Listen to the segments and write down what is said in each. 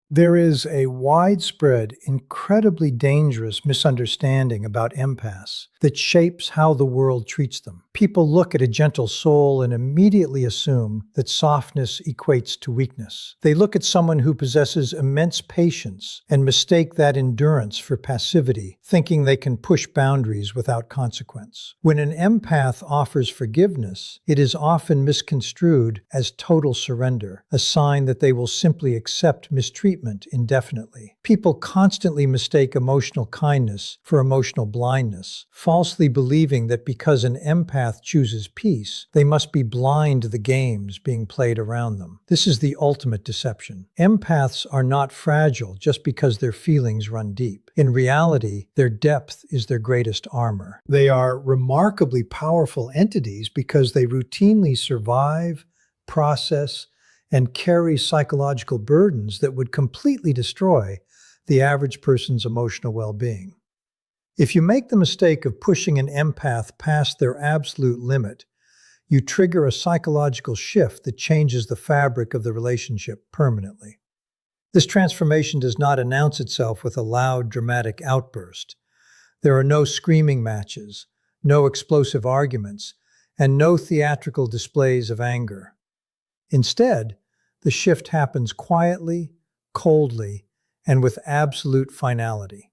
There is a widespread, incredibly dangerous misunderstanding about empaths that shapes how the world treats them. People look at a gentle soul and immediately assume that softness equates to weakness. They look at someone who possesses immense patience and mistake that endurance for passivity, thinking they can push boundaries without consequence. When an empath offers forgiveness, it is often misconstrued as total surrender, a sign that they will simply accept mistreatment indefinitely. People constantly mistake emotional kindness for emotional blindness, falsely believing that because an empath chooses peace, they must be blind to the games being played around them. This is the ultimate deception. Empaths are not fragile just because their feelings run deep. In reality, their depth is their greatest armor. They are remarkably powerful entities because they routinely survive, process, and carry psychological burdens that would completely destroy the average person's emotional well-being. If you make the mistake of pushing an empath past their absolute limit, you trigger a psychological shift that changes the fabric of the relationship permanently. This transformation does not announce itself with a loud, dramatic outburst. There are no screaming matches, no explosive arguments, and no theatrical displays of anger. Instead, the shift happens quietly, coldly, and with absolute finality.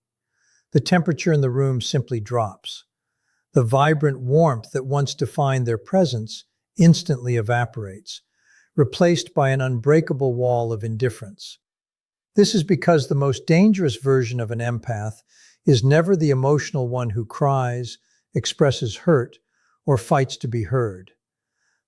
The temperature in the room simply drops. The vibrant warmth that once defined their presence instantly evaporates, replaced by an unbreakable wall of indifference. This is because the most dangerous version of an empath is never the emotional one who cries, expresses hurt, or fights to be heard.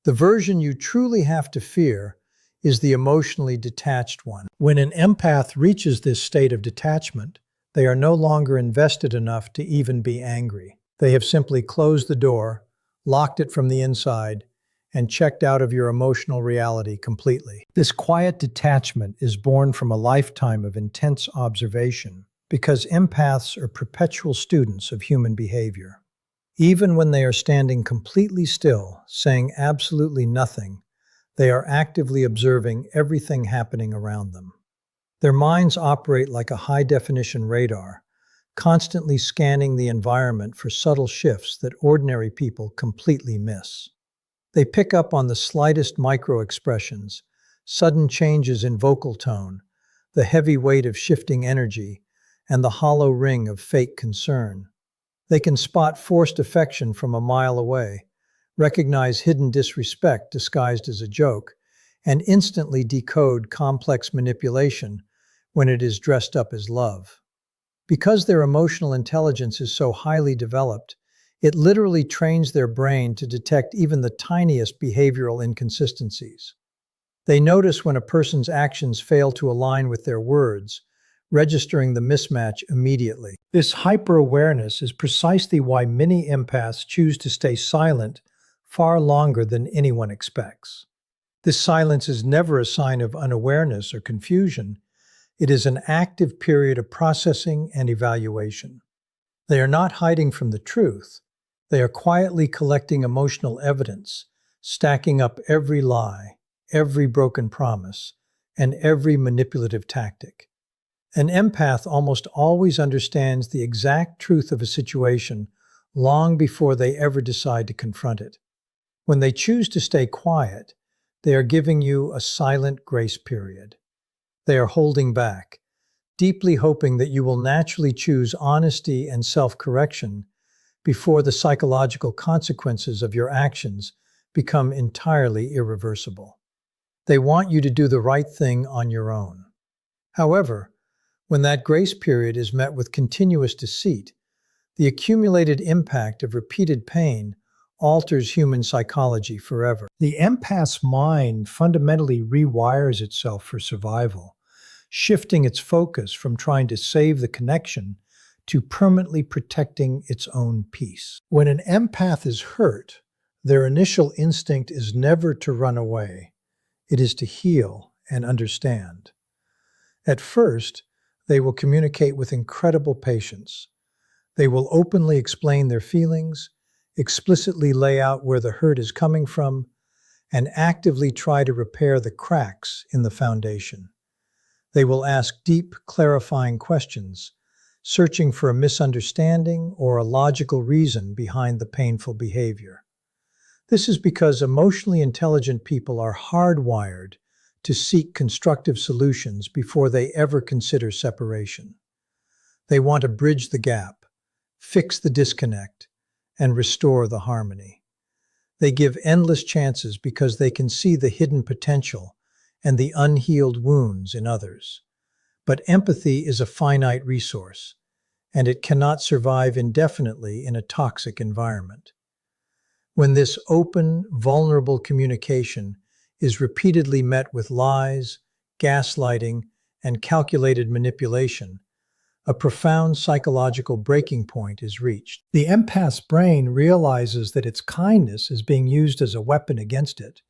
The version you truly have to fear is the emotionally detached one. When an empath reaches this state of detachment, they are no longer invested enough to even be angry. They have simply closed the door, locked it from the inside, and checked out of your emotional reality completely. This quiet detachment is born from a lifetime of intense observation, because empaths are perpetual students of human behavior. Even when they are standing completely still, saying absolutely nothing, they are actively observing everything happening around them. Their minds operate like a high-definition radar, constantly scanning the environment for subtle shifts that ordinary people completely miss. They pick up on the slightest micro-expressions, sudden changes in vocal tone, the heavy weight of shifting energy, and the hollow ring of fake concern. They can spot forced affection from a mile away, recognize hidden disrespect disguised as a joke, and instantly decode complex manipulation when it is dressed up as love. Because their emotional intelligence is so highly developed, it literally trains their brain to detect even the tiniest behavioral inconsistencies. They notice when a person's actions fail to align with their words, registering the mismatch immediately. This hyper-awareness is precisely why many empaths choose to stay silent far longer than anyone expects. This silence is never a sign of unawareness or confusion. It is an active period of processing and evaluation. They are not hiding from the truth. They are quietly collecting emotional evidence, stacking up every lie, every broken promise, and every manipulative tactic. An empath almost always understands the exact truth of a situation long before they ever decide to confront it. When they choose to stay quiet, they are giving you a silent grace period. They are holding back, deeply hoping that you will naturally choose honesty and self-correction before the psychological consequences of your actions become entirely irreversible. They want you to do the right thing on your own. However, when that grace period is met with continuous deceit, the accumulated impact of repeated pain alters human psychology forever. The empath's mind fundamentally rewires itself for survival, shifting its focus from trying to save the connection to permanently protecting its own peace. When an empath is hurt, their initial instinct is never to run away. It is to heal and understand. At first, they will communicate with incredible patience. They will openly explain their feelings, explicitly lay out where the hurt is coming from, and actively try to repair the cracks in the foundation. They will ask deep, clarifying questions, searching for a misunderstanding or a logical reason behind the painful behavior. This is because emotionally intelligent people are hardwired to seek constructive solutions before they ever consider separation. They want to bridge the gap, fix the disconnect, and restore the harmony. They give endless chances because they can see the hidden potential and the unhealed wounds in others. But empathy is a finite resource, and it cannot survive indefinitely in a toxic environment. When this open, vulnerable communication is repeatedly met with lies, gaslighting, and calculated manipulation, a profound psychological breaking point is reached. The empath's brain realizes that its kindness is being used as a weapon against it,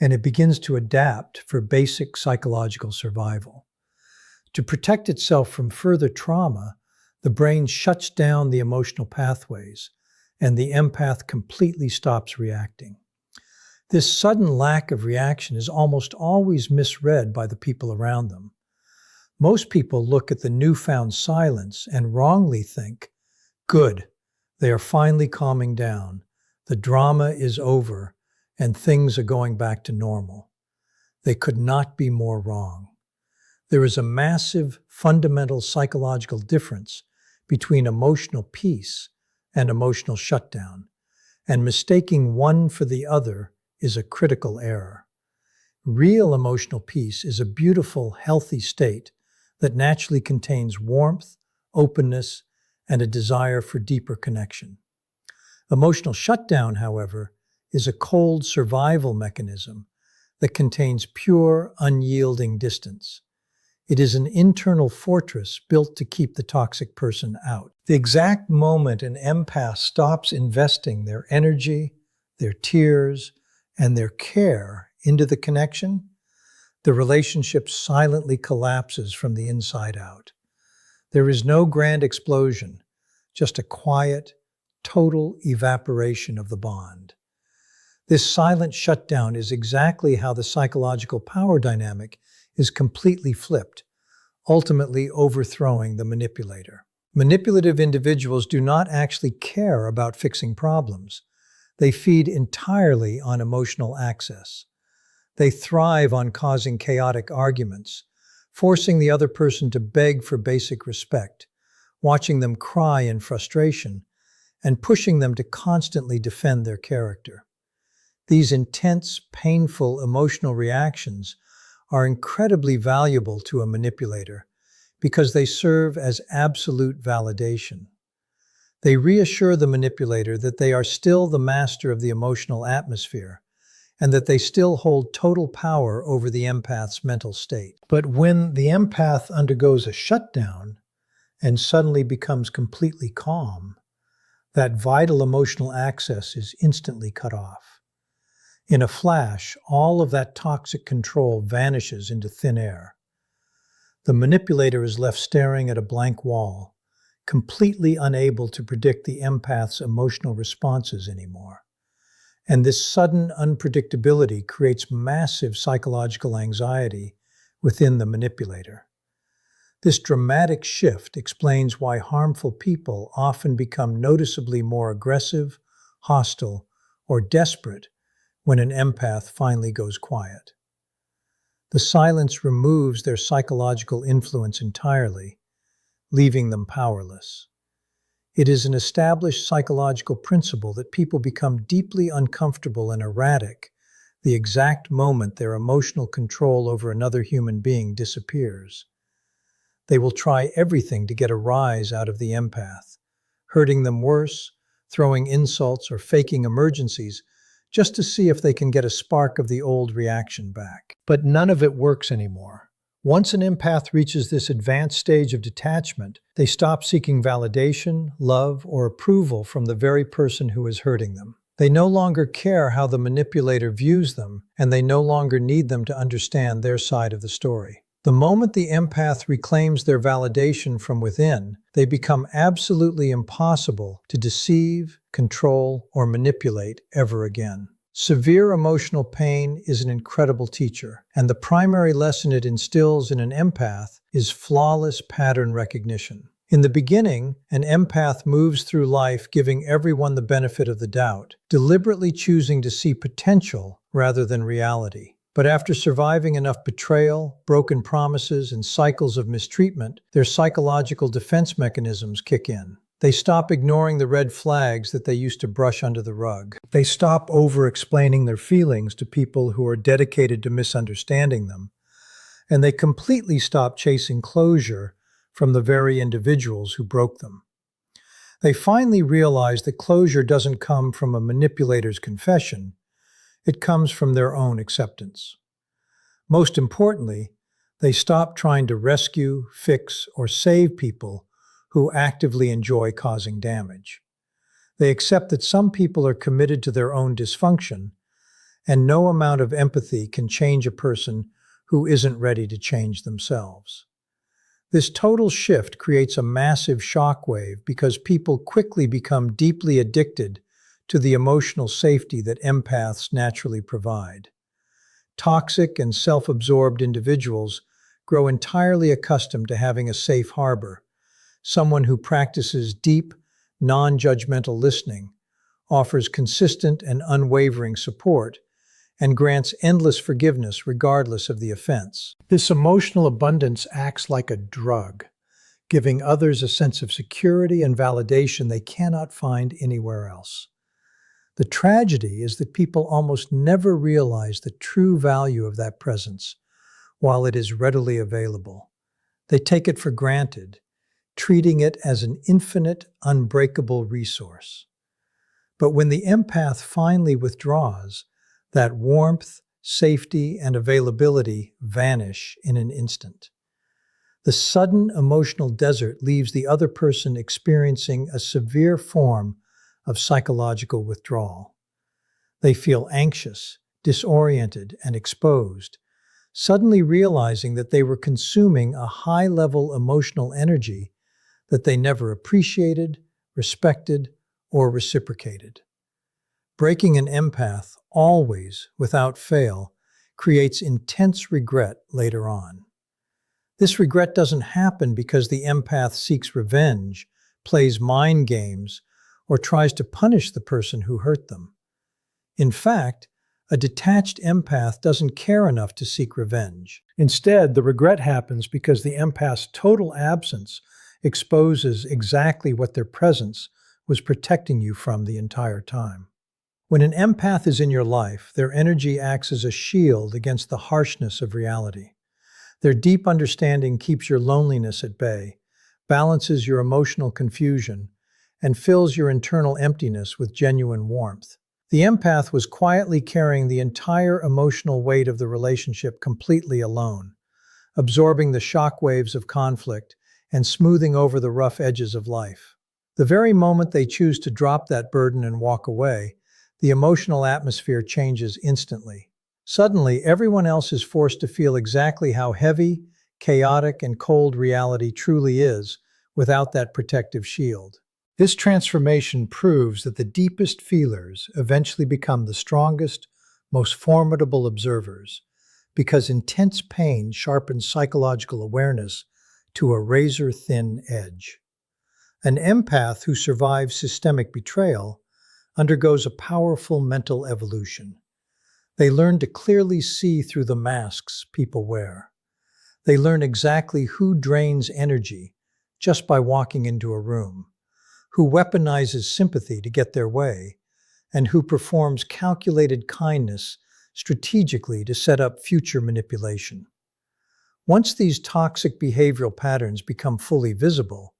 and it begins to adapt for basic psychological survival. To protect itself from further trauma, the brain shuts down the emotional pathways, and the empath completely stops reacting. This sudden lack of reaction is almost always misread by the people around them. Most people look at the newfound silence and wrongly think, "Good, they are finally calming down, the drama is over, and things are going back to normal." They could not be more wrong. There is a massive, fundamental psychological difference between emotional peace and emotional shutdown, and mistaking one for the other is a critical error. Real emotional peace is a beautiful, healthy state that naturally contains warmth, openness, and a desire for deeper connection. Emotional shutdown, however, is a cold survival mechanism that contains pure, unyielding distance. It is an internal fortress built to keep the toxic person out. The exact moment an empath stops investing their energy, their tears, and their care into the connection, the relationship silently collapses from the inside out. There is no grand explosion, just a quiet, total evaporation of the bond. This silent shutdown is exactly how the psychological power dynamic is completely flipped, ultimately overthrowing the manipulator. Manipulative individuals do not actually care about fixing problems. They feed entirely on emotional access. They thrive on causing chaotic arguments, forcing the other person to beg for basic respect, watching them cry in frustration, and pushing them to constantly defend their character. These intense, painful emotional reactions are incredibly valuable to a manipulator because they serve as absolute validation. They reassure the manipulator that they are still the master of the emotional atmosphere and that they still hold total power over the empath's mental state. But when the empath undergoes a shutdown and suddenly becomes completely calm, that vital emotional access is instantly cut off. In a flash, all of that toxic control vanishes into thin air. The manipulator is left staring at a blank wall, completely unable to predict the empath's emotional responses anymore. And this sudden unpredictability creates massive psychological anxiety within the manipulator. This dramatic shift explains why harmful people often become noticeably more aggressive, hostile, or desperate when an empath finally goes quiet. The silence removes their psychological influence entirely, leaving them powerless. It is an established psychological principle that people become deeply uncomfortable and erratic the exact moment their emotional control over another human being disappears. They will try everything to get a rise out of the empath, hurting them worse, throwing insults, or faking emergencies just to see if they can get a spark of the old reaction back. But none of it works anymore. Once an empath reaches this advanced stage of detachment, they stop seeking validation, love, or approval from the very person who is hurting them. They no longer care how the manipulator views them, and they no longer need them to understand their side of the story. The moment the empath reclaims their validation from within, they become absolutely impossible to deceive, control, or manipulate ever again. Severe emotional pain is an incredible teacher, and the primary lesson it instills in an empath is flawless pattern recognition. In the beginning, an empath moves through life giving everyone the benefit of the doubt, deliberately choosing to see potential rather than reality. But after surviving enough betrayal, broken promises, and cycles of mistreatment, their psychological defense mechanisms kick in. They stop ignoring the red flags that they used to brush under the rug. They stop over-explaining their feelings to people who are dedicated to misunderstanding them. And they completely stop chasing closure from the very individuals who broke them. They finally realize that closure doesn't come from a manipulator's confession. It comes from their own acceptance. Most importantly, they stop trying to rescue, fix, or save people who actively enjoy causing damage. They accept that some people are committed to their own dysfunction, and no amount of empathy can change a person who isn't ready to change themselves. This total shift creates a massive shockwave because people quickly become deeply addicted to the emotional safety that empaths naturally provide. Toxic and self-absorbed individuals grow entirely accustomed to having a safe harbor, someone who practices deep, non-judgmental listening, offers consistent and unwavering support, and grants endless forgiveness regardless of the offense. This emotional abundance acts like a drug, giving others a sense of security and validation they cannot find anywhere else. The tragedy is that people almost never realize the true value of that presence while it is readily available. They take it for granted, treating it as an infinite, unbreakable resource. But when the empath finally withdraws, that warmth, safety, and availability vanish in an instant. The sudden emotional desert leaves the other person experiencing a severe form of psychological withdrawal. They feel anxious, disoriented, and exposed, suddenly realizing that they were consuming a high-level emotional energy that they never appreciated, respected, or reciprocated. Breaking an empath, always, without fail, creates intense regret later on. This regret doesn't happen because the empath seeks revenge, plays mind games, or tries to punish the person who hurt them. In fact, a detached empath doesn't care enough to seek revenge. Instead, the regret happens because the empath's total absence exposes exactly what their presence was protecting you from the entire time. When an empath is in your life, their energy acts as a shield against the harshness of reality. Their deep understanding keeps your loneliness at bay, balances your emotional confusion, and fills your internal emptiness with genuine warmth. The empath was quietly carrying the entire emotional weight of the relationship completely alone, absorbing the shock waves of conflict and smoothing over the rough edges of life. The very moment they choose to drop that burden and walk away, the emotional atmosphere changes instantly. Suddenly, everyone else is forced to feel exactly how heavy, chaotic, and cold reality truly is without that protective shield. This transformation proves that the deepest feelers eventually become the strongest, most formidable observers, because intense pain sharpens psychological awareness to a razor-thin edge. An empath who survives systemic betrayal undergoes a powerful mental evolution. They learn to clearly see through the masks people wear. They learn exactly who drains energy just by walking into a room, who weaponizes sympathy to get their way, and who performs calculated kindness strategically to set up future manipulation. Once these toxic behavioral patterns become fully visible,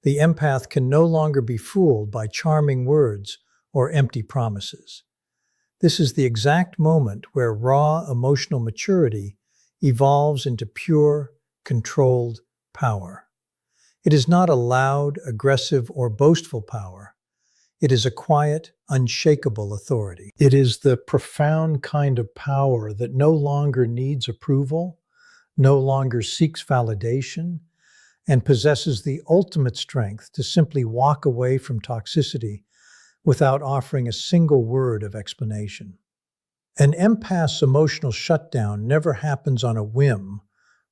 the empath can no longer be fooled by charming words or empty promises. This is the exact moment where raw emotional maturity evolves into pure, controlled power. It is not a loud, aggressive, or boastful power. It is a quiet, unshakable authority. It is the profound kind of power that no longer needs approval, no longer seeks validation, and possesses the ultimate strength to simply walk away from toxicity without offering a single word of explanation. An empath's emotional shutdown never happens on a whim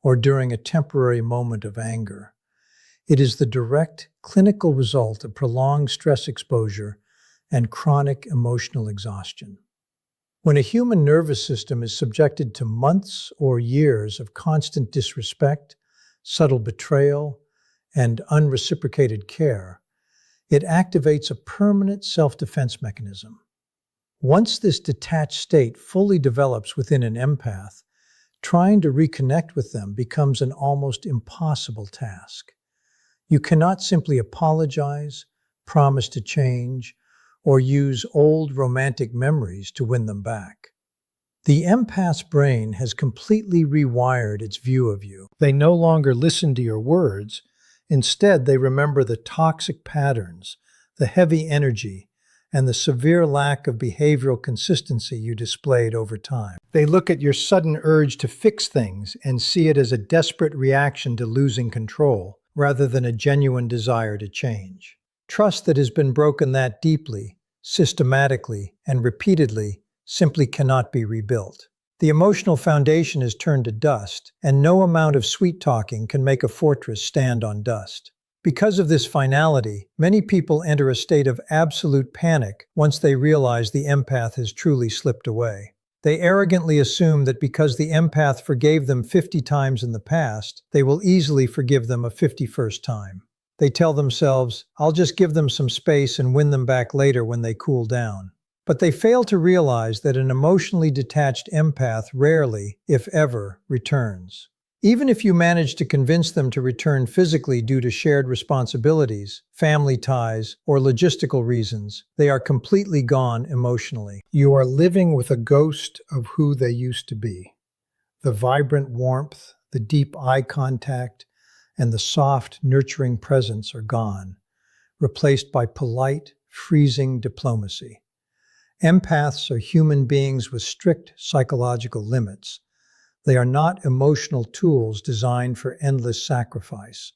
or during a temporary moment of anger. It is the direct clinical result of prolonged stress exposure and chronic emotional exhaustion. When a human nervous system is subjected to months or years of constant disrespect, subtle betrayal, and unreciprocated care, it activates a permanent self-defense mechanism. Once this detached state fully develops within an empath, trying to reconnect with them becomes an almost impossible task. You cannot simply apologize, promise to change, or use old romantic memories to win them back. The empath's brain has completely rewired its view of you. They no longer listen to your words. Instead, they remember the toxic patterns, the heavy energy, and the severe lack of behavioral consistency you displayed over time. They look at your sudden urge to fix things and see it as a desperate reaction to losing control, rather than a genuine desire to change. Trust that has been broken that deeply, systematically, and repeatedly simply cannot be rebuilt. The emotional foundation is turned to dust, and no amount of sweet-talking can make a fortress stand on dust. Because of this finality, many people enter a state of absolute panic once they realize the empath has truly slipped away. They arrogantly assume that because the empath forgave them 50 times in the past, they will easily forgive them a 51st time. They tell themselves, "I'll just give them some space and win them back later when they cool down." But they fail to realize that an emotionally detached empath rarely, if ever, returns. Even if you manage to convince them to return physically due to shared responsibilities, family ties, or logistical reasons, they are completely gone emotionally. You are living with a ghost of who they used to be. The vibrant warmth, the deep eye contact, and the soft, nurturing presence are gone, replaced by polite, freezing diplomacy. Empaths are human beings with strict psychological limits. They are not emotional tools designed for endless sacrifice,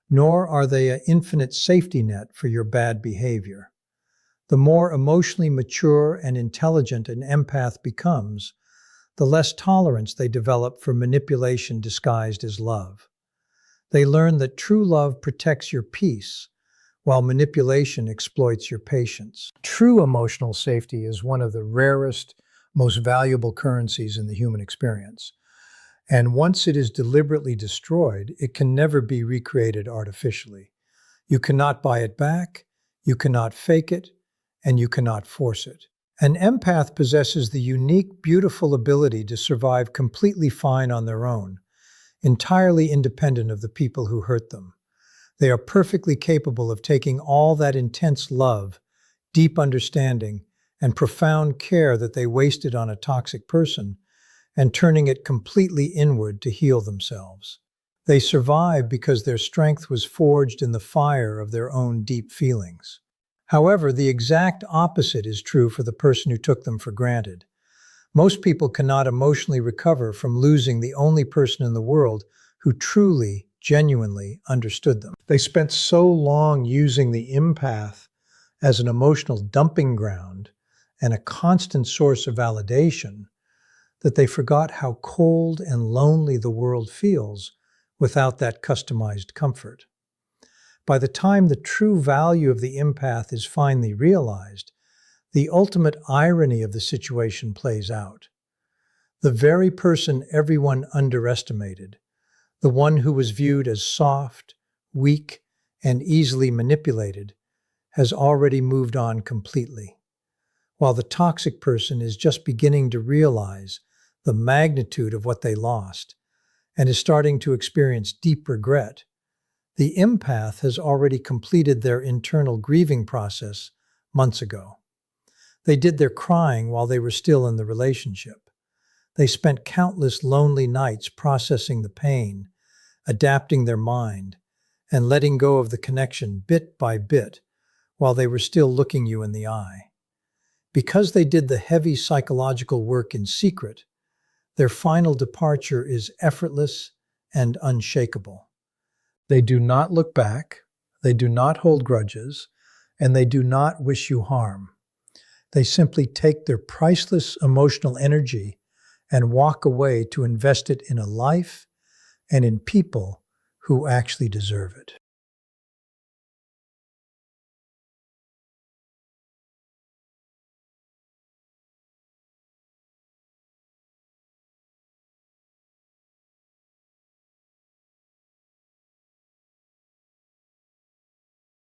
nor are they an infinite safety net for your bad behavior. The more emotionally mature and intelligent an empath becomes, the less tolerance they develop for manipulation disguised as love. They learn that true love protects your peace, while manipulation exploits your patience. True emotional safety is one of the rarest, most valuable currencies in the human experience. And once it is deliberately destroyed, it can never be recreated artificially. You cannot buy it back, you cannot fake it, and you cannot force it. An empath possesses the unique, beautiful ability to survive completely fine on their own, entirely independent of the people who hurt them. They are perfectly capable of taking all that intense love, deep understanding, and profound care that they wasted on a toxic person and turning it completely inward to heal themselves. They survive because their strength was forged in the fire of their own deep feelings. However, the exact opposite is true for the person who took them for granted. Most people cannot emotionally recover from losing the only person in the world who truly, genuinely understood them. They spent so long using the empath as an emotional dumping ground and a constant source of validation that they forgot how cold and lonely the world feels without that customized comfort. By the time the true value of the empath is finally realized, the ultimate irony of the situation plays out. The very person everyone underestimated, the one who was viewed as soft, weak, and easily manipulated, has already moved on completely, while the toxic person is just beginning to realize the magnitude of what they lost and is starting to experience deep regret. The empath has already completed their internal grieving process months ago. They did their crying while they were still in the relationship. They spent countless lonely nights processing the pain, adapting their mind, and letting go of the connection bit by bit while they were still looking you in the eye. Because they did the heavy psychological work in secret, their final departure is effortless and unshakable. They do not look back, they do not hold grudges, and they do not wish you harm. They simply take their priceless emotional energy and walk away to invest it in a life and in people who actually deserve it.